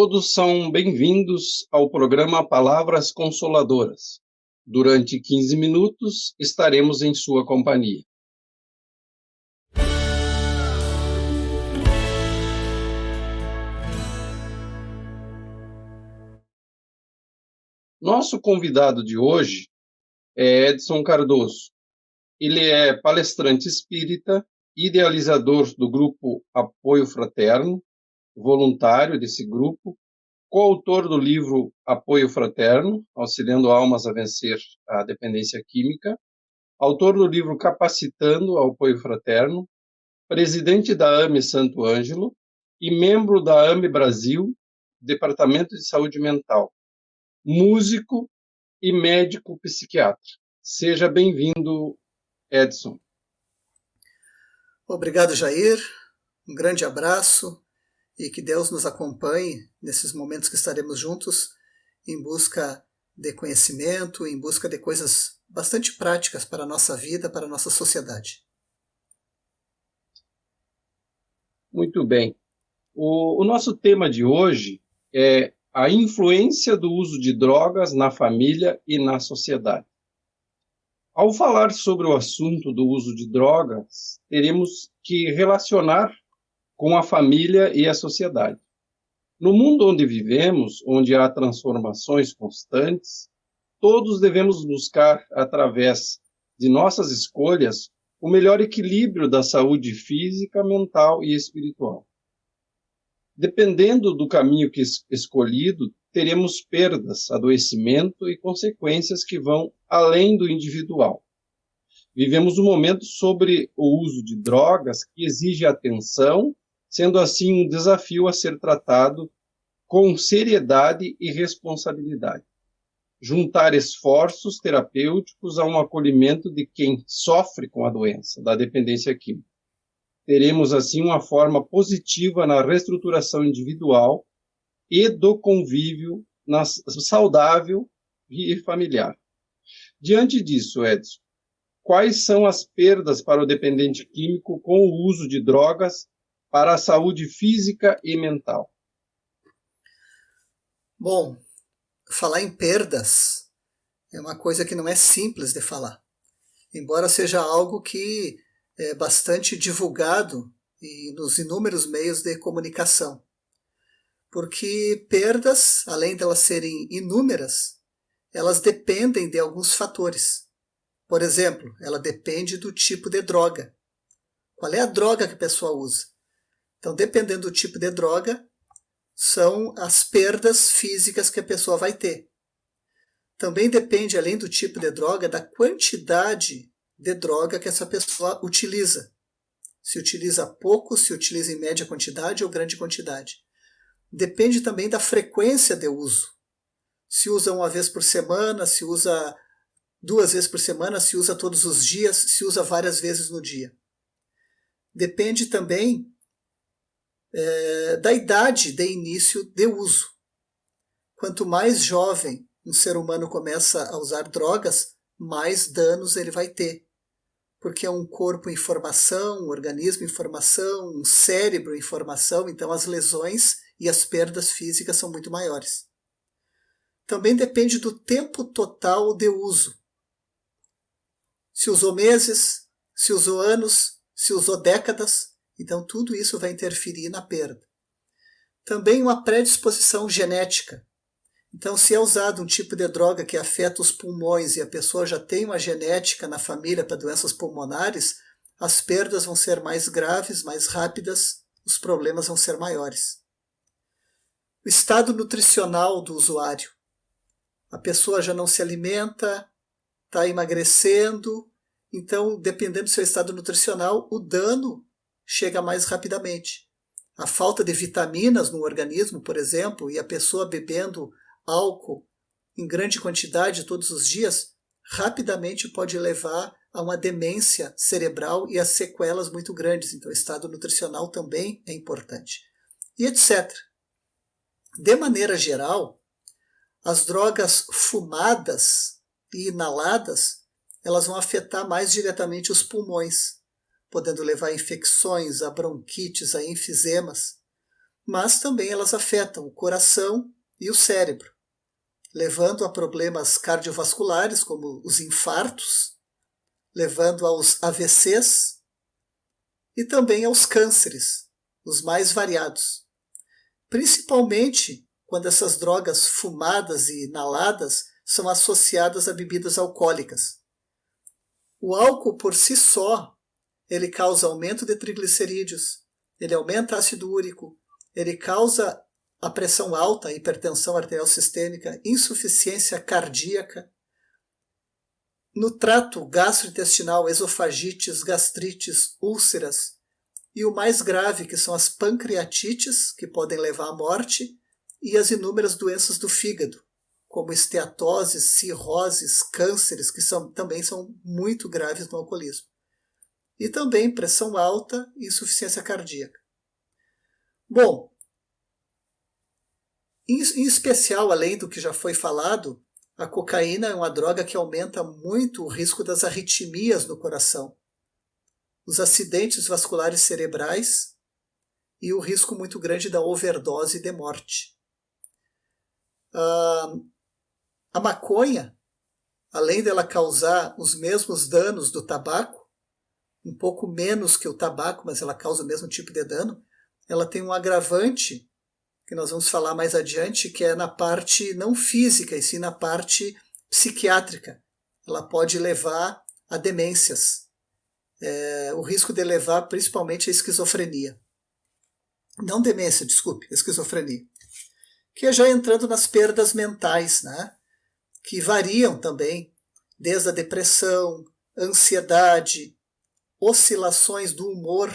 Todos são bem-vindos ao programa Palavras Consoladoras. Durante 15 minutos estaremos em sua companhia. Nosso convidado de hoje é Edson Cardoso. Ele é palestrante espírita, idealizador do grupo Apoio Fraterno, voluntário desse grupo, coautor do livro Apoio Fraterno, Auxiliando Almas a Vencer a Dependência Química, autor do livro Capacitando ao Apoio Fraterno, presidente da AME Santo Ângelo e membro da AME Brasil, Departamento de Saúde Mental, músico e médico psiquiatra. Seja bem-vindo, Edson. Obrigado, Jair. Um grande abraço e que Deus nos acompanhe nesses momentos que estaremos juntos em busca de conhecimento, em busca de coisas bastante práticas para a nossa vida, para a nossa sociedade. Muito bem. O nosso tema de hoje é a influência do uso de drogas na família e na sociedade. Ao falar sobre o assunto do uso de drogas, teremos que relacionar com a família e a sociedade. No mundo onde vivemos, onde há transformações constantes, todos devemos buscar, através de nossas escolhas, o melhor equilíbrio da saúde física, mental e espiritual. Dependendo do caminho escolhido, teremos perdas, adoecimento e consequências que vão além do individual. Vivemos um momento sobre o uso de drogas que exige atenção, sendo assim um desafio a ser tratado com seriedade e responsabilidade. Juntar esforços terapêuticos a um acolhimento de quem sofre com a doença da dependência química. Teremos, assim, uma forma positiva na reestruturação individual e do convívio saudável e familiar. Diante disso, Edson, quais são as perdas para o dependente químico com o uso de drogas para a saúde física e mental? Bom, falar em perdas é uma coisa que não é simples de falar, embora seja algo que é bastante divulgado nos inúmeros meios de comunicação. Porque perdas, além de elas serem inúmeras, elas dependem de alguns fatores. Por exemplo, ela depende do tipo de droga. Qual é a droga que a pessoa usa? Então, dependendo do tipo de droga, são as perdas físicas que a pessoa vai ter. Também depende, além do tipo de droga, da quantidade de droga que essa pessoa utiliza. Se utiliza pouco, se utiliza em média quantidade ou grande quantidade. Depende também da frequência de uso. Se usa uma vez por semana, se usa 2 vezes por semana, se usa todos os dias, se usa várias vezes no dia. Depende também da idade de início de uso. Quanto mais jovem um ser humano começa a usar drogas, mais danos ele vai ter. Porque é um corpo em formação, um organismo em formação, um cérebro em formação, então as lesões e as perdas físicas são muito maiores. Também depende do tempo total de uso. Se usou meses, se usou anos, se usou décadas, então tudo isso vai interferir na perda. Também uma predisposição genética. Então, se é usado um tipo de droga que afeta os pulmões e a pessoa já tem uma genética na família para doenças pulmonares, as perdas vão ser mais graves, mais rápidas, os problemas vão ser maiores. O estado nutricional do usuário. A pessoa já não se alimenta, está emagrecendo, então, dependendo do seu estado nutricional, o dano chega mais rapidamente. A falta de vitaminas no organismo, por exemplo, e a pessoa bebendo álcool em grande quantidade todos os dias, rapidamente pode levar a uma demência cerebral e a sequelas muito grandes. Então, o estado nutricional também é importante. E etc. De maneira geral, as drogas fumadas e inaladas, elas vão afetar mais diretamente os pulmões, podendo levar a infecções, a bronquites, a enfisemas. mas também elas afetam o coração e o cérebro, levando a problemas cardiovasculares, como os infartos, levando aos AVCs e também aos cânceres, os mais variados. Principalmente quando essas drogas fumadas e inaladas são associadas a bebidas alcoólicas. O álcool por si só, ele causa aumento de triglicerídeos, ele aumenta ácido úrico, ele causa a pressão alta, hipertensão arterial sistêmica, insuficiência cardíaca. No trato gastrointestinal, esofagites, gastrites, úlceras, e o mais grave, que são as pancreatites, que podem levar à morte, e as inúmeras doenças do fígado, como esteatoses, cirroses, cânceres, que também são muito graves no alcoolismo. E também pressão alta e insuficiência cardíaca. Bom, em especial, além do que já foi falado, a cocaína é uma droga que aumenta muito o risco das arritmias no coração, os acidentes vasculares cerebrais e o risco muito grande da overdose e de morte. A maconha, além dela causar os mesmos danos do tabaco, um pouco menos que o tabaco, mas ela causa o mesmo tipo de dano, ela tem um agravante, que nós vamos falar mais adiante, que é na parte não física, e sim na parte psiquiátrica. Ela pode levar a demências. O risco de levar principalmente a esquizofrenia. Não demência, desculpe, esquizofrenia. Que é já entrando nas perdas mentais, né? Que variam também, desde a depressão, ansiedade, oscilações do humor.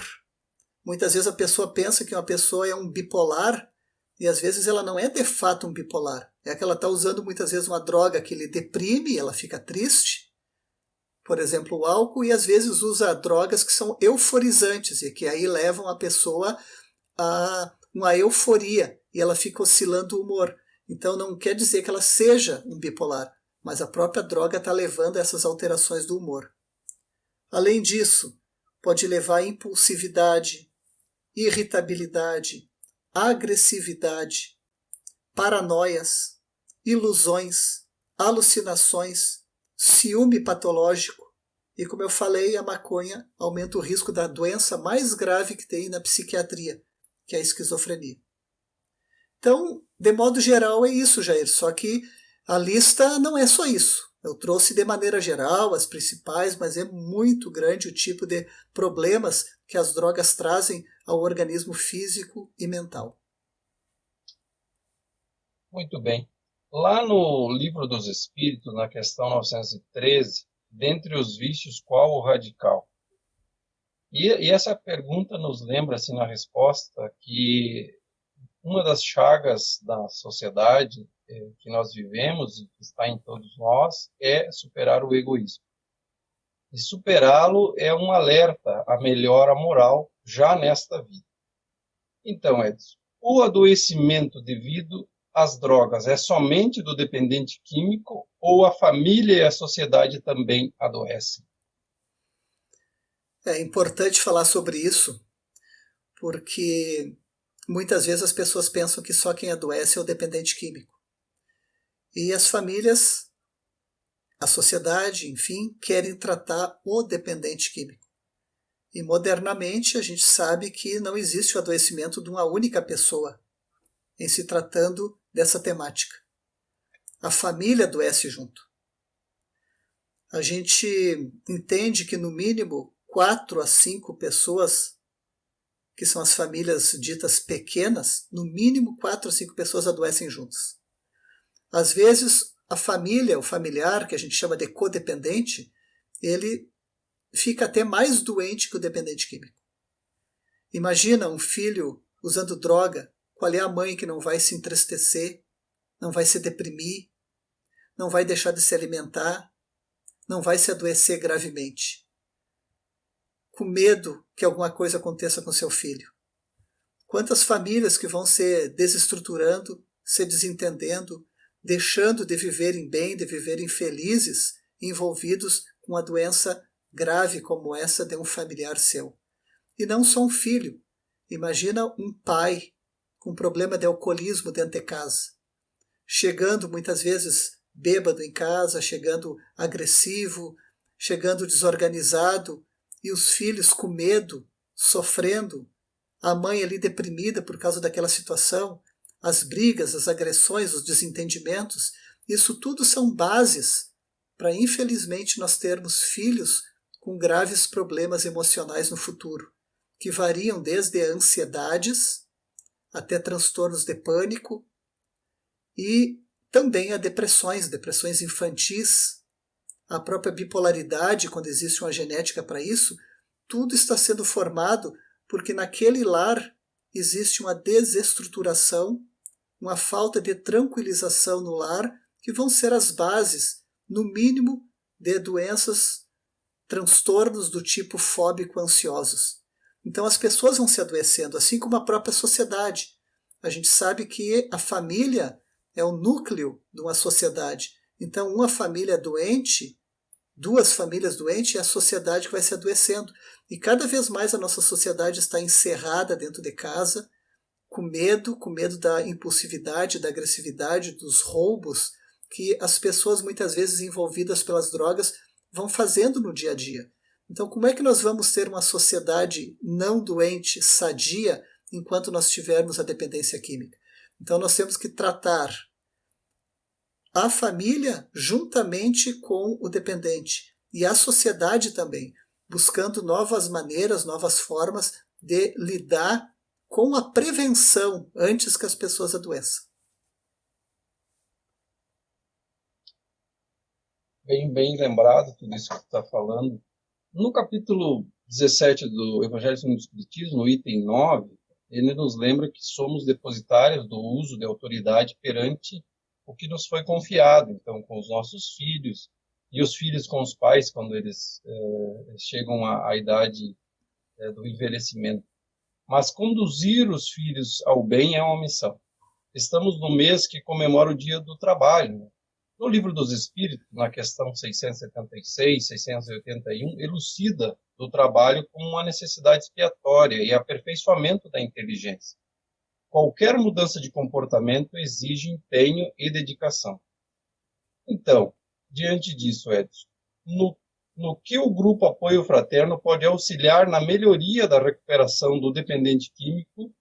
Muitas vezes a pessoa pensa que uma pessoa é um bipolar e às vezes ela não é de fato um bipolar. É que ela está usando muitas vezes uma droga que lhe deprime, ela fica triste, por exemplo, o álcool, e às vezes usa drogas que são euforizantes e que aí levam a pessoa a uma euforia e ela fica oscilando o humor. Então não quer dizer que ela seja um bipolar, mas a própria droga está levando a essas alterações do humor. Além disso, pode levar a impulsividade, irritabilidade, agressividade, paranoias, ilusões, alucinações, ciúme patológico e, como eu falei, a maconha aumenta o risco da doença mais grave que tem na psiquiatria, que é a esquizofrenia. Então, de modo geral, é isso, Jair, só que a lista não é só isso. Eu trouxe de maneira geral as principais, mas é muito grande o tipo de problemas que as drogas trazem ao organismo físico e mental. Muito bem. Lá no Livro dos Espíritos, na questão 913, dentre os vícios, qual o radical? E essa pergunta nos lembra, assim, na resposta, que uma das chagas da sociedade que nós vivemos e que está em todos nós é superar o egoísmo. E superá-lo é um alerta à melhora moral já nesta vida. Então, Edson, o adoecimento devido às drogas é somente do dependente químico ou a família e a sociedade também adoecem? É importante falar sobre isso, porque muitas vezes as pessoas pensam que só quem adoece é o dependente químico. E as famílias, a sociedade, enfim, querem tratar o dependente químico. E modernamente a gente sabe que não existe o adoecimento de uma única pessoa em se tratando dessa temática. A família adoece junto. A gente entende que no mínimo 4 a 5 pessoas, que são as famílias ditas pequenas, no mínimo 4 a 5 pessoas adoecem juntas. Às vezes a família, o familiar, que a gente chama de codependente, ele fica até mais doente que o dependente químico. Imagina um filho usando droga, qual é a mãe que não vai se entristecer, não vai se deprimir, não vai deixar de se alimentar, não vai se adoecer gravemente, com medo que alguma coisa aconteça com seu filho. Quantas famílias que vão se desestruturando, se desentendendo, deixando de viverem bem, de viverem felizes, envolvidos com uma doença grave como essa de um familiar seu. E não só um filho. Imagina um pai com problema de alcoolismo dentro de casa, chegando muitas vezes bêbado em casa, chegando agressivo, chegando desorganizado, e os filhos com medo, sofrendo, a mãe ali deprimida por causa daquela situação, as brigas, as agressões, os desentendimentos, isso tudo são bases para, infelizmente, nós termos filhos com graves problemas emocionais no futuro, que variam desde ansiedades até transtornos de pânico e também a depressões infantis, a própria bipolaridade, quando existe uma genética para isso, tudo está sendo formado porque naquele lar existe uma desestruturação, uma falta de tranquilização no lar, que vão ser as bases, no mínimo, de doenças, transtornos do tipo fóbico-ansiosos. Então as pessoas vão se adoecendo, assim como a própria sociedade. A gente sabe que a família é o núcleo de uma sociedade. Então uma família doente, duas famílias doentes, é a sociedade que vai se adoecendo. E cada vez mais a nossa sociedade está encerrada dentro de casa, com medo da impulsividade, da agressividade, dos roubos que as pessoas muitas vezes envolvidas pelas drogas vão fazendo no dia a dia. Então, como é que nós vamos ter uma sociedade não doente, sadia, enquanto nós tivermos a dependência química? Então, nós temos que tratar a família juntamente com o dependente e a sociedade também, buscando novas maneiras, novas formas de lidar com a prevenção antes que as pessoas adoeçam. Bem lembrado tudo isso que tu está falando. No capítulo 17 do Evangelho segundo o Espiritismo, no item 9, ele nos lembra que somos depositários do uso de autoridade perante o que nos foi confiado, então com os nossos filhos, e os filhos com os pais quando eles chegam à idade do envelhecimento. Mas conduzir os filhos ao bem é uma missão. Estamos no mês que comemora o Dia do Trabalho, né? No Livro dos Espíritos, na questão 676, 681, elucida do trabalho como uma necessidade expiatória e aperfeiçoamento da inteligência. Qualquer mudança de comportamento exige empenho e dedicação. Então, diante disso, Edson, no que o Grupo Apoio Fraterno pode auxiliar na melhoria da recuperação do dependente químico,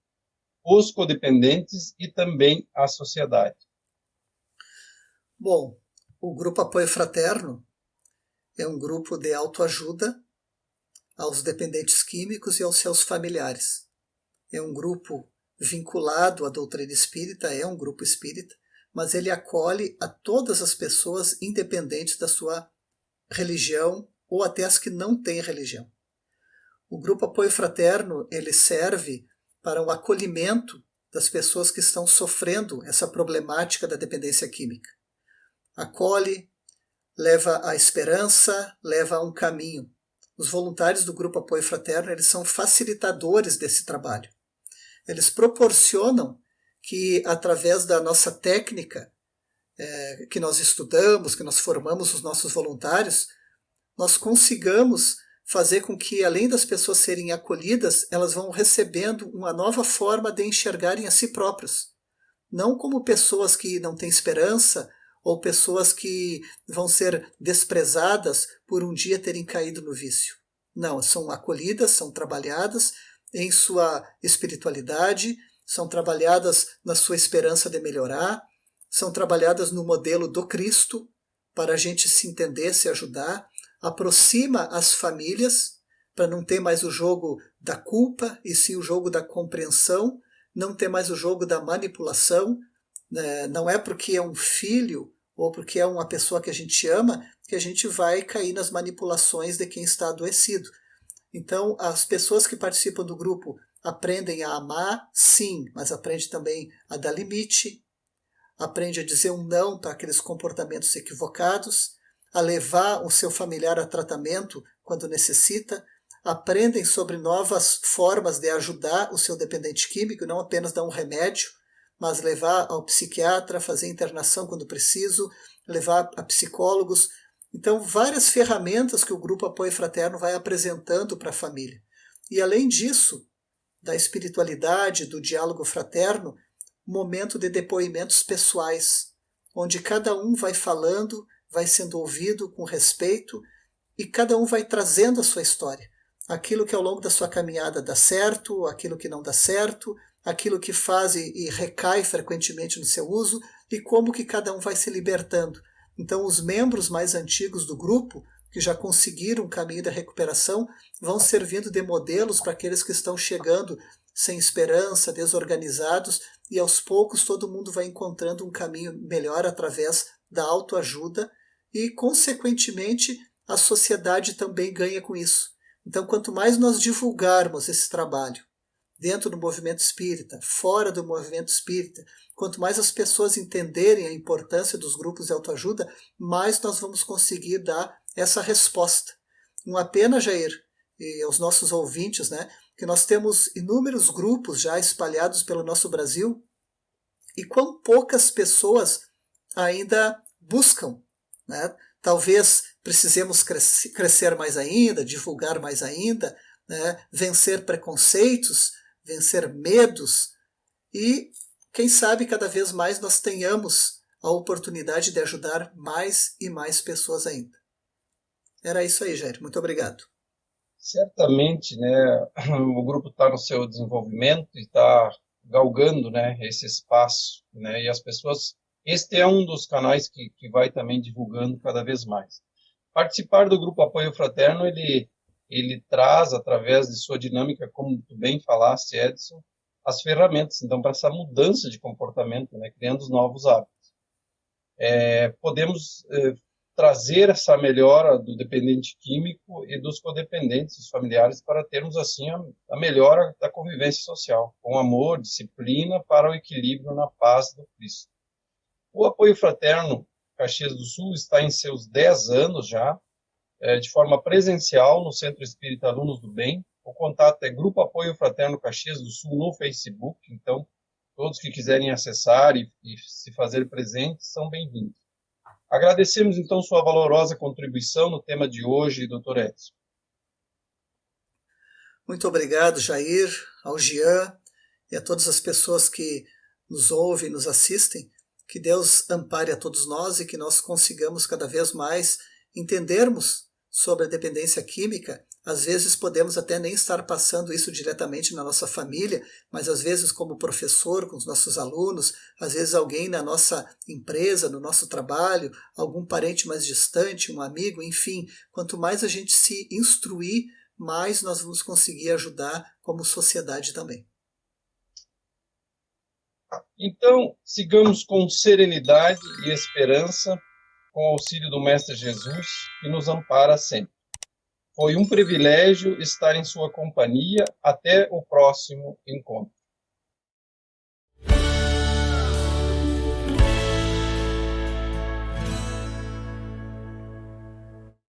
os codependentes e também a sociedade? Bom, o Grupo Apoio Fraterno é um grupo de autoajuda aos dependentes químicos e aos seus familiares. É um grupo vinculado à doutrina espírita, é um grupo espírita, mas ele acolhe a todas as pessoas independentes da sua religião ou até as que não têm religião. O Grupo Apoio Fraterno ele serve para o acolhimento das pessoas que estão sofrendo essa problemática da dependência química. Acolhe, leva a esperança, leva a um caminho. Os voluntários do Grupo Apoio Fraterno eles são facilitadores desse trabalho. Eles proporcionam que, através da nossa técnica, que nós estudamos, que nós formamos os nossos voluntários, nós consigamos fazer com que, além das pessoas serem acolhidas, elas vão recebendo uma nova forma de enxergarem a si próprios. Não como pessoas que não têm esperança ou pessoas que vão ser desprezadas por um dia terem caído no vício. Não, são acolhidas, são trabalhadas em sua espiritualidade, são trabalhadas na sua esperança de melhorar, são trabalhadas no modelo do Cristo, para a gente se entender, se ajudar, aproxima as famílias, para não ter mais o jogo da culpa, e sim o jogo da compreensão, não ter mais o jogo da manipulação. Não é porque é um filho ou porque é uma pessoa que a gente ama que a gente vai cair nas manipulações de quem está adoecido. Então, as pessoas que participam do grupo aprendem a amar, sim, mas aprendem também a dar limite, aprende a dizer um não para aqueles comportamentos equivocados, a levar o seu familiar a tratamento quando necessita, aprendem sobre novas formas de ajudar o seu dependente químico, não apenas dar um remédio, mas levar ao psiquiatra, fazer internação quando preciso, levar a psicólogos. Então, várias ferramentas que o Grupo Apoio Fraterno vai apresentando para a família. E, além disso, da espiritualidade, do diálogo fraterno, um momento de depoimentos pessoais, onde cada um vai falando, vai sendo ouvido com respeito e cada um vai trazendo a sua história. Aquilo que ao longo da sua caminhada dá certo, aquilo que não dá certo, aquilo que faz e recai frequentemente no seu uso e como que cada um vai se libertando. Então, os membros mais antigos do grupo, que já conseguiram o caminho da recuperação, vão servindo de modelos para aqueles que estão chegando sem esperança, desorganizados, e aos poucos todo mundo vai encontrando um caminho melhor através da autoajuda e, consequentemente, a sociedade também ganha com isso. Então, quanto mais nós divulgarmos esse trabalho dentro do movimento espírita, fora do movimento espírita, quanto mais as pessoas entenderem a importância dos grupos de autoajuda, mais nós vamos conseguir dar essa resposta. Uma pena, Jair, e aos nossos ouvintes, né, que nós temos inúmeros grupos já espalhados pelo nosso Brasil e quão poucas pessoas ainda buscam, né? Talvez precisemos crescer mais ainda, divulgar mais ainda, né? Vencer preconceitos, vencer medos e, quem sabe, cada vez mais nós tenhamos a oportunidade de ajudar mais e mais pessoas ainda. Era isso aí, Jair. Muito obrigado. Certamente, né, o grupo está no seu desenvolvimento e está galgando, né, esse espaço, né, e as pessoas, este é um dos canais que vai também divulgando cada vez mais. Participar do grupo Apoio Fraterno, ele traz, através de sua dinâmica, como tu bem falaste, Edson, as ferramentas, então, para essa mudança de comportamento, né, criando os novos hábitos. Podemos trazer essa melhora do dependente químico e dos codependentes, os familiares, para termos, assim, a melhora da convivência social, com amor, disciplina, para o equilíbrio na paz do Cristo. O Apoio Fraterno Caxias do Sul está em seus 10 anos já, de forma presencial no Centro Espírita Alunos do Bem. O contato é Grupo Apoio Fraterno Caxias do Sul no Facebook, então todos que quiserem acessar e se fazer presentes são bem-vindos. Agradecemos, então, sua valorosa contribuição no tema de hoje, Dr. Edson. Muito obrigado, Jair, ao Jean e a todas as pessoas que nos ouvem e nos assistem. Que Deus ampare a todos nós e que nós consigamos cada vez mais entendermos sobre a dependência química. Às vezes podemos até nem estar passando isso diretamente na nossa família, mas às vezes como professor, com os nossos alunos, às vezes alguém na nossa empresa, no nosso trabalho, algum parente mais distante, um amigo, enfim. Quanto mais a gente se instruir, mais nós vamos conseguir ajudar como sociedade também. Então, sigamos com serenidade e esperança, com o auxílio do Mestre Jesus, que nos ampara sempre. Foi um privilégio estar em sua companhia. Até o próximo encontro.